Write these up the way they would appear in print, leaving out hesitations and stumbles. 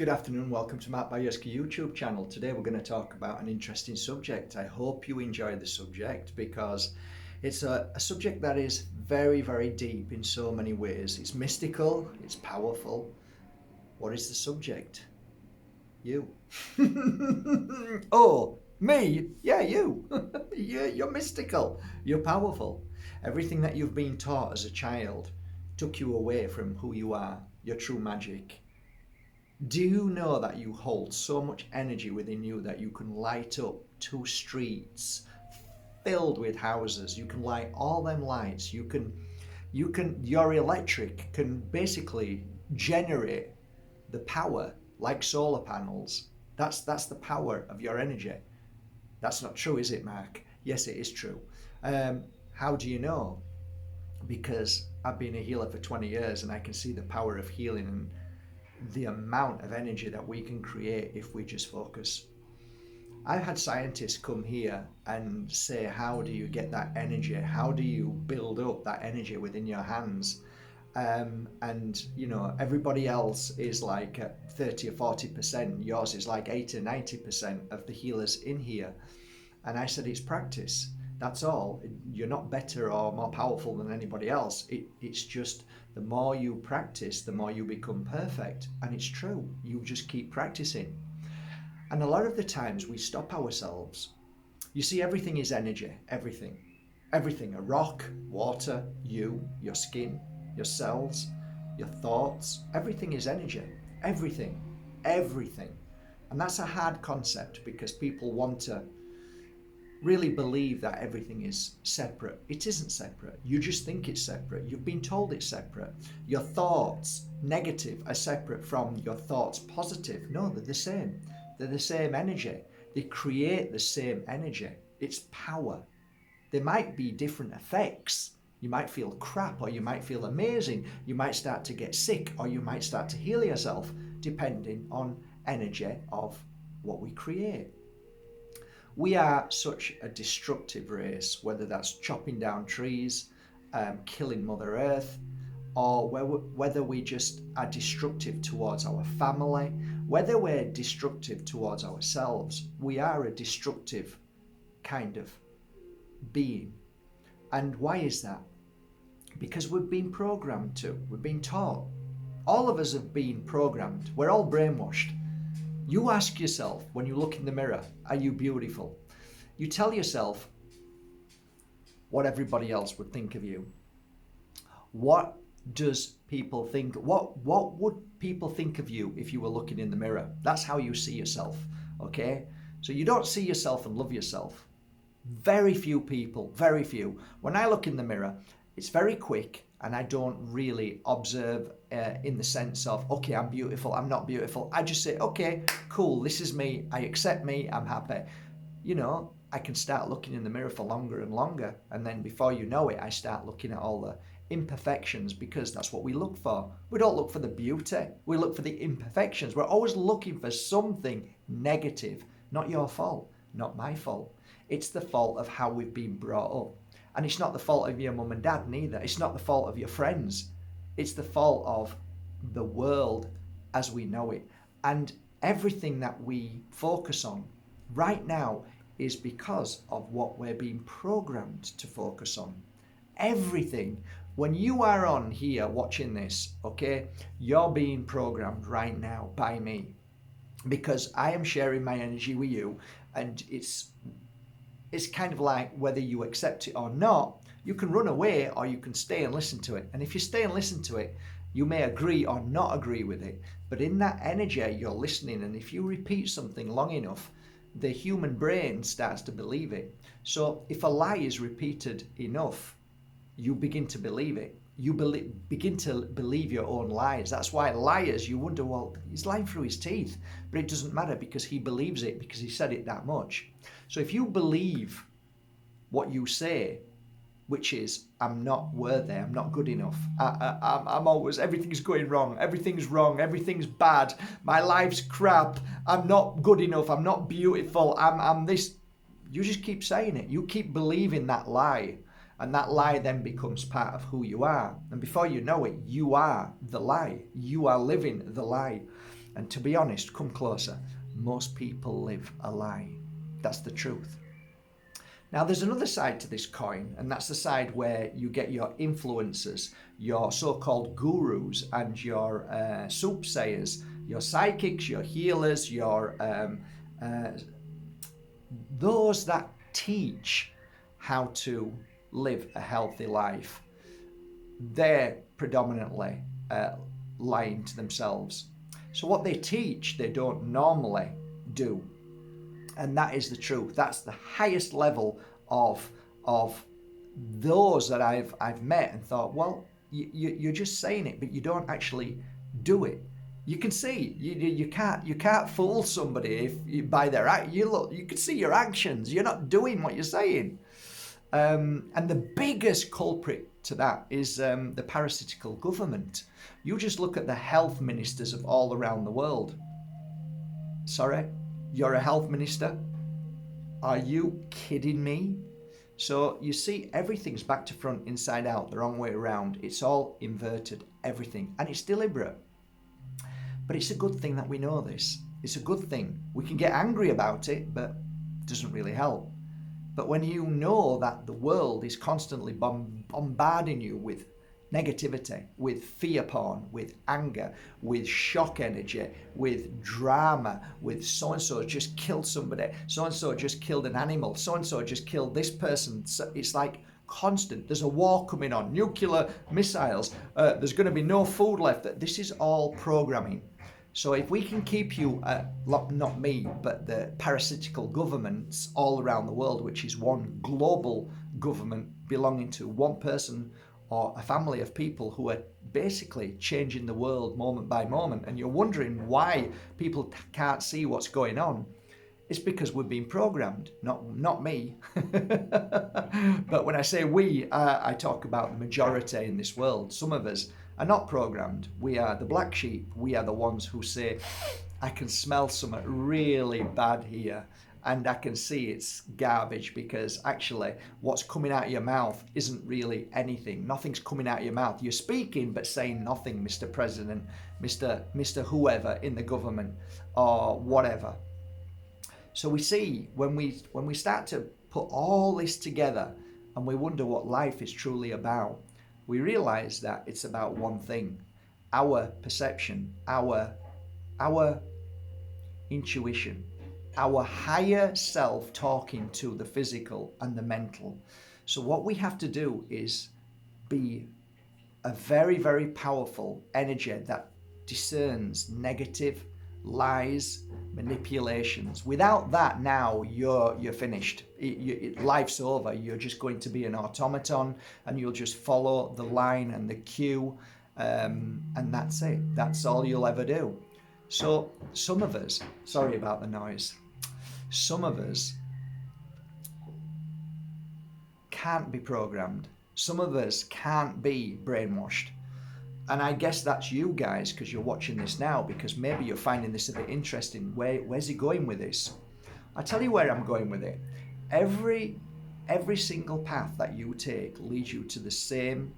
Good afternoon, welcome to Matt Bajerski YouTube channel. Today we're going to talk about an interesting subject. I hope you enjoy the subject because it's a subject that is very, very deep in so many ways. It's mystical, it's powerful. What is the subject? You. Oh, me? Yeah, you. You're mystical, you're powerful. Everything that you've been taught as a child took you away from who you are, your true magic. Do you know that you hold so much energy within you that you can light up 2 streets filled with houses? You can light all them lights. Your electric can basically generate the power like solar panels. That's the power of your energy. That's not true, is it, Mark? Yes, it is true. How do you know? Because I've been a healer for 20 years and I can see the power of healing and the amount of energy that we can create if we just focus. I've had scientists come here and say, how do you get that energy? How do you build up that energy within your hands? And you know, everybody else is like 30 or 40%. Yours is like 80 or 90% of the healers in here. And I said, it's practice. That's all. You're not better or more powerful than anybody else. It's just the more you practice, the more you become perfect. And it's true. You just keep practicing. And a lot of the times we stop ourselves. You see, everything is energy. Everything. Everything. A rock, water, you, your skin, your cells, your thoughts. Everything is energy. Everything. Everything. And that's a hard concept because people want to really believe that everything is separate. It isn't separate. You just think it's separate. You've been told it's separate. Your thoughts, negative, are separate from your thoughts, positive. No, they're the same. They're the same energy. They create the same energy. It's power. There might be different effects. You might feel crap or you might feel amazing. You might start to get sick or you might start to heal yourself depending on energy of what we create. We are such a destructive race, whether that's chopping down trees, killing Mother Earth, or whether we just are destructive towards our family, whether we're destructive towards ourselves. We are a destructive kind of being. And why is that? Because we've been programmed to, we've been taught. All of us have been programmed. We're all brainwashed. You ask yourself when you look in the mirror, are you beautiful? You tell yourself what everybody else would think of you. What does people think? What would people think of you if you were looking in the mirror? That's how you see yourself, okay? So you don't see yourself and love yourself. Very few people, very few. When I look in the mirror, it's very quick and I don't really observe in the sense of, okay, I'm beautiful, I'm not beautiful. I just say, okay, cool, this is me, I accept me, I'm happy. You know, I can start looking in the mirror for longer and longer. And then before you know it, I start looking at all the imperfections because that's what we look for. We don't look for the beauty, we look for the imperfections. We're always looking for something negative. Not your fault, not my fault. It's the fault of how we've been brought up. And it's not the fault of your mum and dad neither. It's not the fault of your friends. It's the fault of the world as we know it. And everything that we focus on right now is because of what we're being programmed to focus on. Everything. When you are on here watching this, okay, you're being programmed right now by me because I am sharing my energy with you, and it's kind of like whether you accept it or not, you can run away or you can stay and listen to it. And if you stay and listen to it, you may agree or not agree with it. But in that energy, you're listening. And if you repeat something long enough, the human brain starts to believe it. So if a lie is repeated enough, you begin to believe it. You begin to believe your own lies. That's why liars, you wonder, well, he's lying through his teeth. But it doesn't matter because he believes it because he said it that much. So if you believe what you say, which is, I'm not worthy, I'm not good enough, I'm always, everything's going wrong, everything's bad, my life's crap, I'm not good enough, I'm not beautiful, I'm this, you just keep saying it. You keep believing that lie. And that lie then becomes part of who you are. And before you know it, you are the lie. You are living the lie. And to be honest, come closer, most people live a lie. That's the truth. Now, there's another side to this coin, and that's the side where you get your influencers, your so-called gurus, and your soothsayers, your psychics, your healers, your those that teach how to live a healthy life. They're predominantly lying to themselves. So what they teach, they don't normally do. And that is the truth. That's the highest level of those that I've met and thought, well, you're just saying it, but you don't actually do it. You can see you can't fool somebody if you, by their act. You can see your actions. You're not doing what you're saying. And the biggest culprit to that is the parasitical government. You just look at the health ministers of all around the world. Sorry, you're a health minister? Are you kidding me? So you see, everything's back to front, inside out, the wrong way around. It's all inverted, everything, and it's deliberate. But it's a good thing that we know this. It's a good thing. We can get angry about it, but it doesn't really help. But when you know that the world is constantly bombarding you with negativity, with fear porn, with anger, with shock energy, with drama, with so-and-so just killed somebody, so-and-so just killed an animal, so-and-so just killed this person. So it's like constant. There's a war coming on, nuclear missiles, there's going to be no food left. This is all programming. So if we can keep you, not me, but the parasitical governments all around the world, which is one global government belonging to one person or a family of people who are basically changing the world moment by moment, and you're wondering why people can't see what's going on, it's because we're being programmed, not me. But when I say we, I talk about the majority in this world. Some of us are not programmed. We are the black sheep. We are the ones who say, I can smell something really bad here, and I can see it's garbage, because actually what's coming out of your mouth isn't really anything. Nothing's coming out of your mouth. You're speaking but saying nothing, Mr. President, Mr. whoever in the government or whatever. So we see when we start to put all this together and we wonder what life is truly about, we realize that it's about one thing: our perception, our intuition, our higher self talking to the physical and the mental. So what we have to do is be a very, very powerful energy that discerns negative, lies, manipulations. Without that, now you're finished. Life's over. You're just going to be an automaton, and you'll just follow the line and the cue, and that's it. That's all you'll ever do. So some of us, sorry about the noise, some of us can't be programmed. Some of us can't be brainwashed. And I guess that's you guys, because you're watching this now, because maybe you're finding this a bit interesting. Where's he going with this? I'll tell you where I'm going with it. Every single path that you take leads you to the same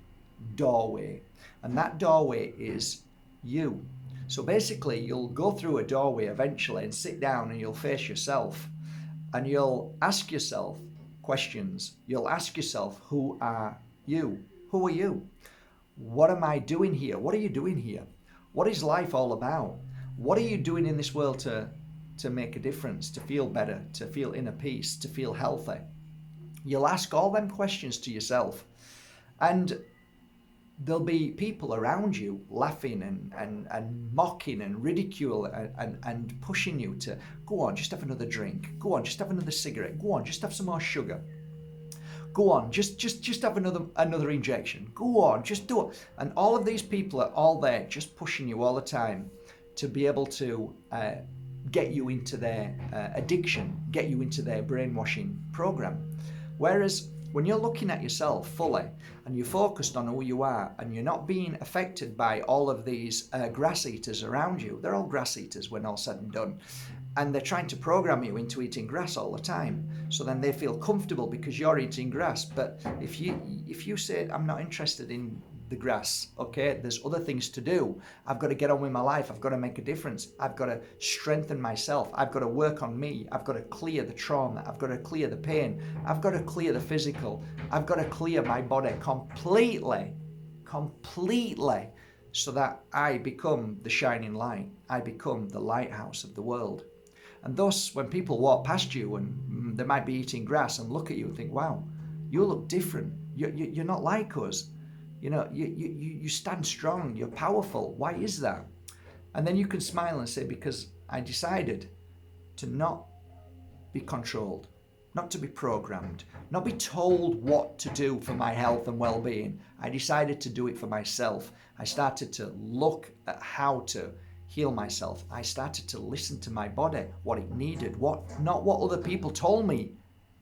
doorway. And that doorway is you. So basically, you'll go through a doorway eventually and sit down, and you'll face yourself. And you'll ask yourself questions. You'll ask yourself, who are you? Who are you? What am I doing here? What are you doing here? What is life all about? What are you doing in this world to make a difference, to feel better, to feel inner peace, to feel healthy? You'll ask all them questions to yourself, and there'll be people around you laughing and mocking and ridicule and pushing you to go on, just have another drink. Go on, just have another cigarette. Go on, just have some more sugar. Go on, just have another injection. Go on, just do it. And all of these people are all there just pushing you all the time to be able to get you into their addiction, get you into their brainwashing program. Whereas when you're looking at yourself fully and you're focused on who you are and you're not being affected by all of these grass eaters around you, they're all grass eaters when all said and done. And they're trying to program you into eating grass all the time. So then they feel comfortable because you're eating grass. But if you say, I'm not interested in the grass, okay? There's other things to do. I've got to get on with my life. I've got to make a difference. I've got to strengthen myself. I've got to work on me. I've got to clear the trauma. I've got to clear the pain. I've got to clear the physical. I've got to clear my body completely, so that I become the shining light. I become the lighthouse of the world. And thus, when people walk past you and they might be eating grass and look at you and think, wow, you look different. You're not like us. You know, you stand strong. You're powerful. Why is that? And then you can smile and say, because I decided to not be controlled, not to be programmed, not be told what to do for my health and well-being. I decided to do it for myself. I started to look at how to heal myself. I started to listen to my body, what it needed, not what other people told me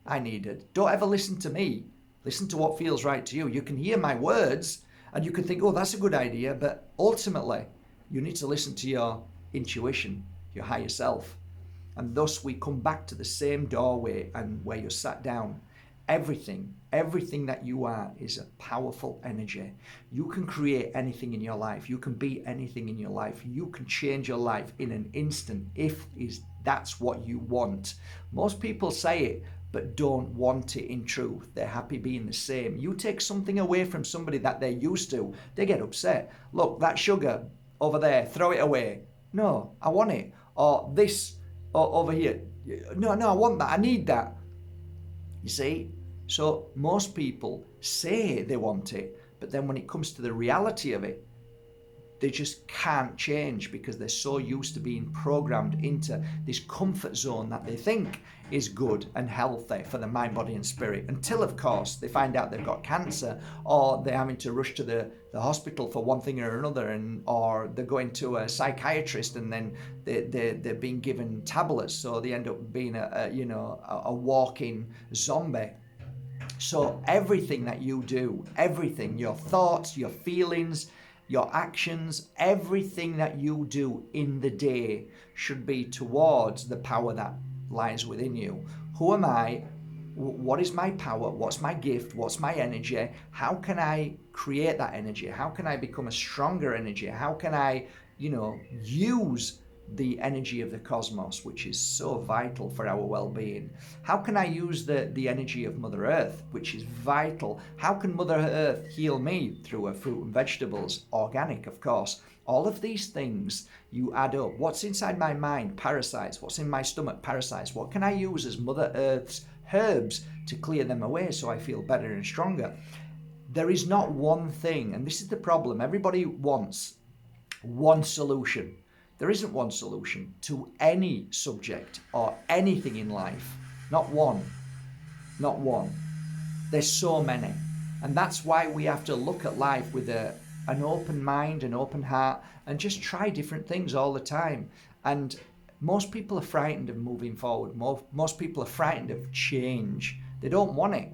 I needed. Don't ever listen to me. Listen to what feels right to you. You can hear my words and you can think, oh, that's a good idea. But ultimately, you need to listen to your intuition, your higher self. And thus we come back to the same doorway and where you're sat down. Everything that you are is a powerful energy. You can create anything in your life. You can be anything in your life. You can change your life in an instant if that's what you want. Most people say it, but don't want it in truth. They're happy being the same. You take something away from somebody that they're used to, they get upset. Look, that sugar over there, throw it away. No, I want it. Or this over here. No, I want that. I need that. You see? So most people say they want it, but then when it comes to the reality of it, they just can't change because they're so used to being programmed into this comfort zone that they think is good and healthy for the mind, body and spirit, until of course they find out they've got cancer, or they're having to rush to the hospital for one thing or another, or they're going to a psychiatrist and then they're being given tablets, so they end up being a walking zombie. So everything that you do, everything, your thoughts, your feelings, your actions, everything that you do in the day should be towards the power that lies within you. Who am I? What is my power? What's my gift? What's my energy? How can I create that energy? How can I become a stronger energy? How can I, use the energy of the cosmos, which is so vital for our well-being? How can I use the energy of Mother Earth, which is vital? How can Mother Earth heal me? Through her fruit and vegetables, organic, of course. All of these things you add up. What's inside my mind? Parasites. What's in my stomach? Parasites. What can I use as Mother Earth's herbs to clear them away so I feel better and stronger? There is not one thing, and this is the problem. Everybody wants one solution. There isn't one solution to any subject or anything in life. Not one. Not one. There's so many. And that's why we have to look at life with an open mind, an open heart, and just try different things all the time. And most people are frightened of moving forward. Most people are frightened of change. They don't want it.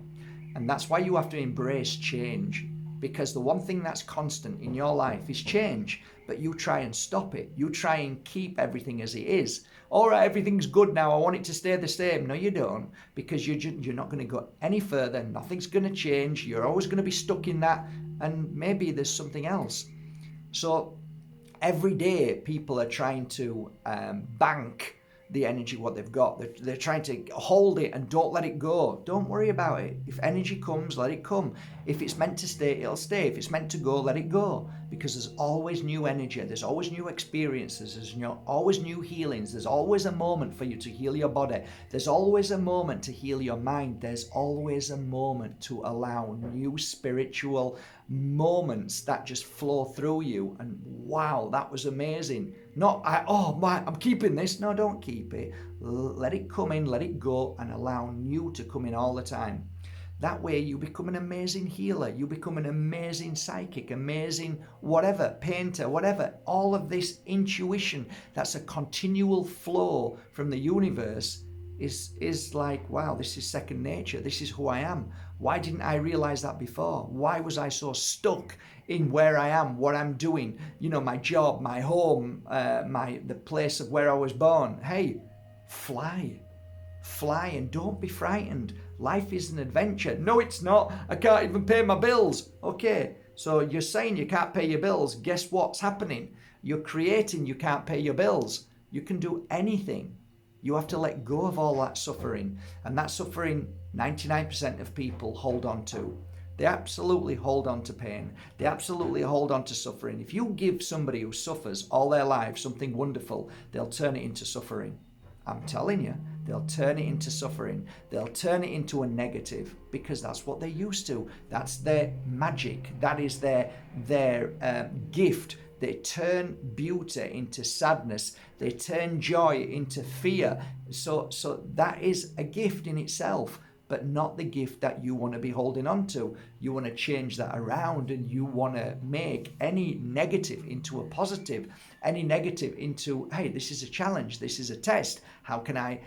And that's why you have to embrace change. Because the one thing that's constant in your life is change, but you try and stop it. You try and keep everything as it is. All right, everything's good now. I want it to stay the same. No, you don't, because you're not going to go any further. Nothing's going to change. You're always going to be stuck in that, and maybe there's something else. So every day people are trying to bank the energy, what they've got. They're trying to hold it and don't let it go. Don't worry about it. If energy comes, let it come. If it's meant to stay, it'll stay. If it's meant to go, let it go. Because there's always new energy. There's always new experiences. There's always new healings. There's always a moment for you to heal your body. There's always a moment to heal your mind. There's always a moment to allow new spiritual moments that just flow through you. And wow, that was amazing. I'm keeping this. No, don't keep it. Let it come in, let it go, and allow new to come in all the time. That way you become an amazing healer. You become an amazing psychic, amazing whatever, painter, whatever. All of this intuition that's a continual flow from the universe is like, wow, this is second nature. This is who I am. Why didn't I realize that before? Why was I so stuck in where I am, what I'm doing, my job, my home, the place of where I was born? Hey, fly and don't be frightened. Life is an adventure. No, it's not. I can't even pay my bills. Okay, So you're saying you can't pay your bills. Guess what's happening? You're creating you can't pay your bills. You can do anything. You have to let go of all that suffering. And that suffering, 99% of people hold on to. They absolutely hold on to pain. They absolutely hold on to suffering. If you give somebody who suffers all their life something wonderful, they'll turn it into suffering. I'm telling you, they'll turn it into suffering. They'll turn it into a negative because that's what they're used to. That's their magic. That is their gift. They turn beauty into sadness. They turn joy into fear. So that is a gift in itself, but not the gift that you want to be holding on to. You want to change that around, and you want to make any negative into a positive, any negative into, hey, this is a challenge, this is a test. How can I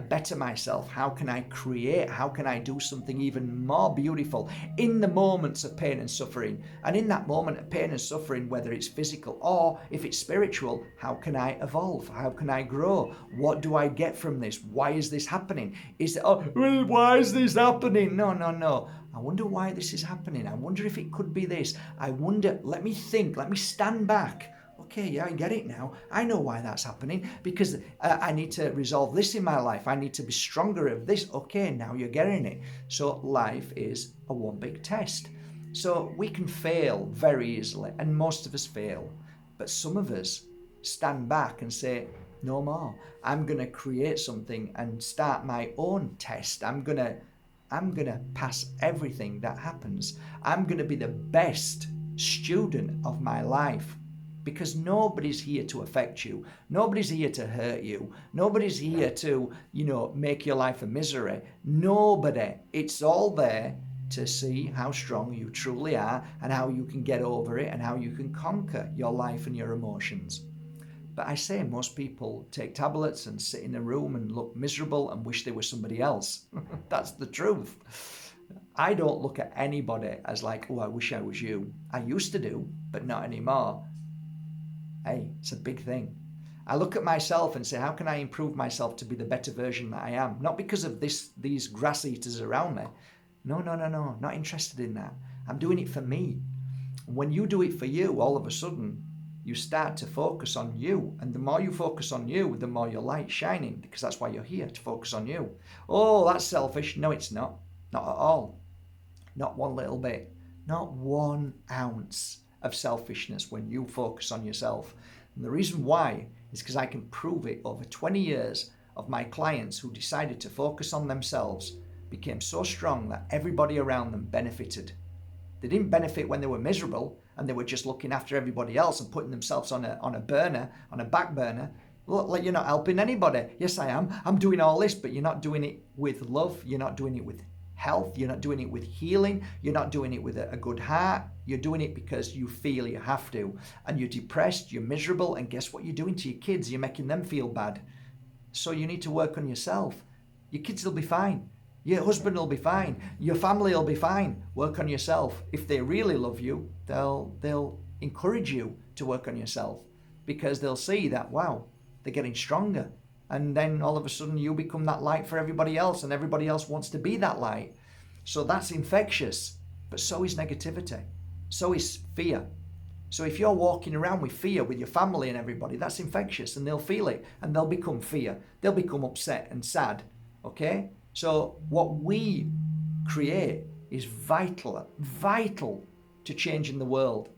better myself? How can I create? How can I do something even more beautiful in the moments of pain and suffering? And in that moment of pain and suffering, whether it's physical or if it's spiritual, how can I evolve? How can I grow? What do I get from this? Why is this happening? Is it, oh, well, why is this happening? No. I wonder why this is happening. I wonder if it could be this. I wonder, let me think, let me stand back. Okay, yeah, I get it now. I know why that's happening, because I need to resolve this in my life. I need to be stronger of this. Okay, now you're getting it. So life is a one big test. So we can fail very easily, and most of us fail. But some of us stand back and say, no more. I'm going to create something and start my own test. I'm going to pass everything that happens. I'm going to be the best student of my life, because nobody's here to affect you. Nobody's here to hurt you. Nobody's here to, make your life a misery. Nobody. It's all there to see how strong you truly are and how you can get over it and how you can conquer your life and your emotions. But I say most people take tablets and sit in a room and look miserable and wish they were somebody else. That's the truth. I don't look at anybody as like, oh, I wish I was you. I used to do, but not anymore. Hey, it's a big thing. I look at myself and say, how can I improve myself to be the better version that I am? Not because of these grass eaters around me. No, not interested in that. I'm doing it for me. When you do it for you, all of a sudden, you start to focus on you. And the more you focus on you, the more your light's shining, because that's why you're here, to focus on you. Oh, that's selfish. No, it's not. Not at all. Not one little bit. Not 1 ounce of selfishness when you focus on yourself. And the reason why is because I can prove it. Over 20 years of my clients who decided to focus on themselves became so strong that everybody around them benefited. They didn't benefit when they were miserable and they were just looking after everybody else and putting themselves on a back burner. Look, like you're not helping anybody. Yes, I am. I'm doing all this, but you're not doing it with love. You're not doing it with health. You're not doing it with healing. You're not doing it with a good heart. You're doing it because you feel you have to. And you're depressed, you're miserable, and guess what you're doing to your kids? You're making them feel bad. So you need to work on yourself. Your kids will be fine. Your husband will be fine. Your family will be fine. Work on yourself. If they really love you, they'll encourage you to work on yourself, because they'll see that, wow, they're getting stronger. And then all of a sudden you become that light for everybody else, and everybody else wants to be that light. So that's infectious. But so is negativity. So is fear. So if you're walking around with fear with your family and everybody, that's infectious, and they'll feel it and they'll become fear. They'll become upset and sad. Okay? So what we create is vital to changing the world.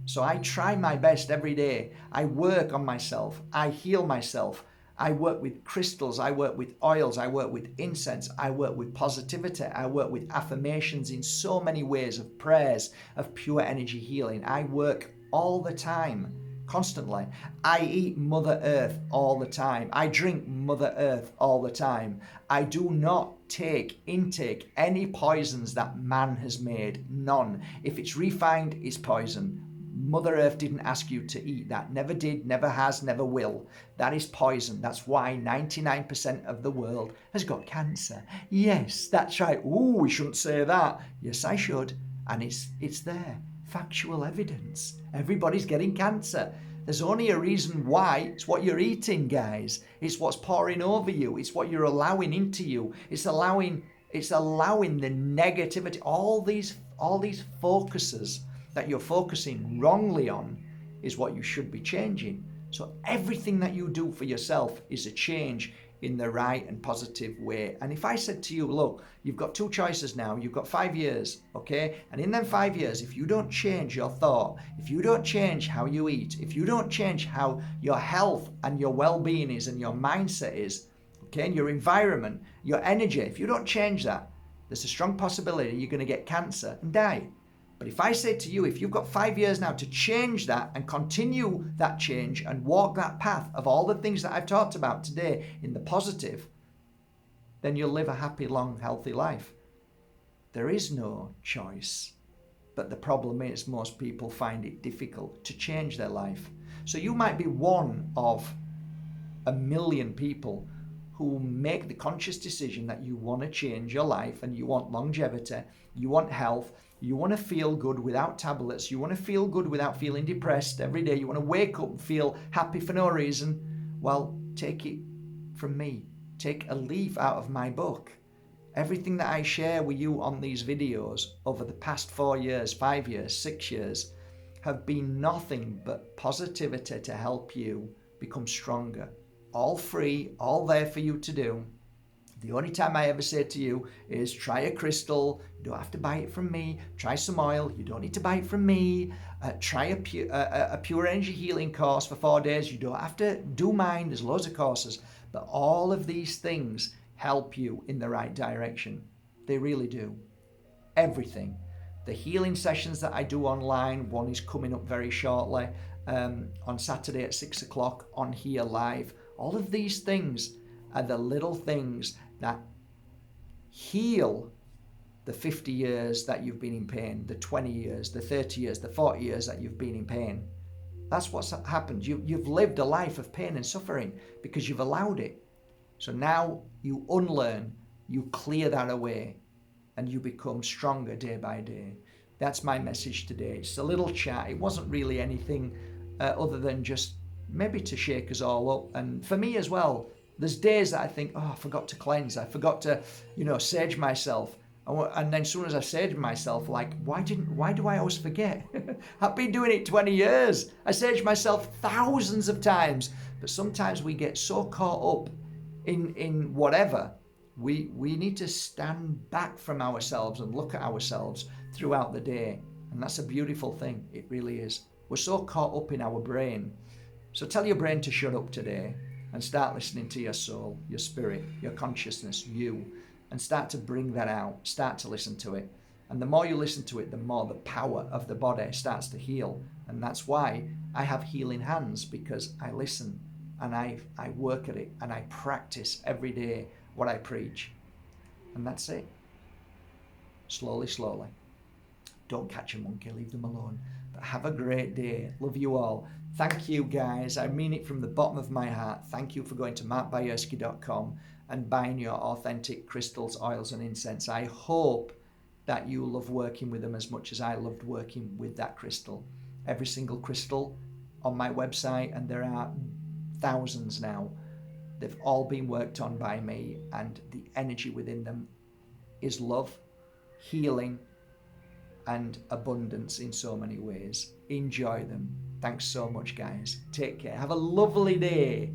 So I try my best every day. I work on myself. I heal myself. I work with crystals, I work with oils, I work with incense, I work with positivity, I work with affirmations in so many ways, of prayers, of pure energy healing. I work all the time, constantly. I eat Mother Earth all the time. I drink Mother Earth all the time. I do not intake any poisons that man has made. None. If it's refined, it's poison. Mother Earth didn't ask you to eat that. Never did, never has, never will. That is poison. That's why 99% of the world has got cancer. Yes, that's right. Ooh, we shouldn't say that. Yes, I should. And it's there. Factual evidence. Everybody's getting cancer. There's only a reason why. It's what you're eating, guys. It's what's pouring over you. It's what you're allowing into you. It's allowing the negativity, all these focuses that you're focusing wrongly on is what you should be changing. So everything that you do for yourself is a change in the right and positive way. And if I said to you, look, you've got two choices now, you've got 5 years, okay? And in them 5 years, if you don't change your thought, if you don't change how you eat, if you don't change how your health and your well-being is and your mindset is, okay, and your environment, your energy, if you don't change that, there's a strong possibility you're going to get cancer and die. But if I say to you, if you've got 5 years now to change that and continue that change and walk that path of all the things that I've talked about today in the positive, then you'll live a happy, long, healthy life. There is no choice. But the problem is most people find it difficult to change their life. So you might be one of a million people who make the conscious decision that you want to change your life and you want longevity, you want health, you want to feel good without tablets, you want to feel good without feeling depressed every day, you want to wake up and feel happy for no reason. Well, take it from me. Take a leaf out of my book. Everything that I share with you on these videos over the past 4 years, 5 years, 6 years have been nothing but positivity to help you become stronger. All free, all there for you to do. The only time I ever say to you is try a crystal. You don't have to buy it from me. Try some oil. You don't need to buy it from me. Try a pure energy healing course for 4 days. You don't have to do mine. There's loads of courses. But all of these things help you in the right direction. They really do. Everything. The healing sessions that I do online, one is coming up very shortly on Saturday at 6 o'clock on here live. All of these things are the little things that heal the 50 years that you've been in pain, the 20 years, the 30 years, the 40 years that you've been in pain. That's what's happened. You've lived a life of pain and suffering because you've allowed it. So now you unlearn, you clear that away, and you become stronger day by day. That's my message today. It's a little chat. It wasn't really anything other than just maybe to shake us all up. And for me as well, there's days that I think, oh, I forgot to cleanse. I forgot to, sage myself. And then as soon as I sage myself, like, why do I always forget? I've been doing it 20 years. I sage myself thousands of times. But sometimes we get so caught up in whatever. We need to stand back from ourselves and look at ourselves throughout the day. And that's a beautiful thing. It really is. We're so caught up in our brain. So tell your brain to shut up today and start listening to your soul, your spirit, your consciousness, you, and start to bring that out. Start to listen to it. And the more you listen to it, the more the power of the body starts to heal. And that's why I have healing hands, because I listen and I work at it and I practice every day what I preach. And that's it. Slowly, slowly. Don't catch a monkey, leave them alone. But have a great day. Love you all. Thank you, guys. I mean it from the bottom of my heart. Thank you for going to markbajerski.com and buying your authentic crystals, oils, and incense. I hope that you love working with them as much as I loved working with that crystal. Every single crystal on my website, and there are thousands now, they've all been worked on by me, and the energy within them is love, healing, and abundance in so many ways. Enjoy them. Thanks so much, guys. Take care. Have a lovely day.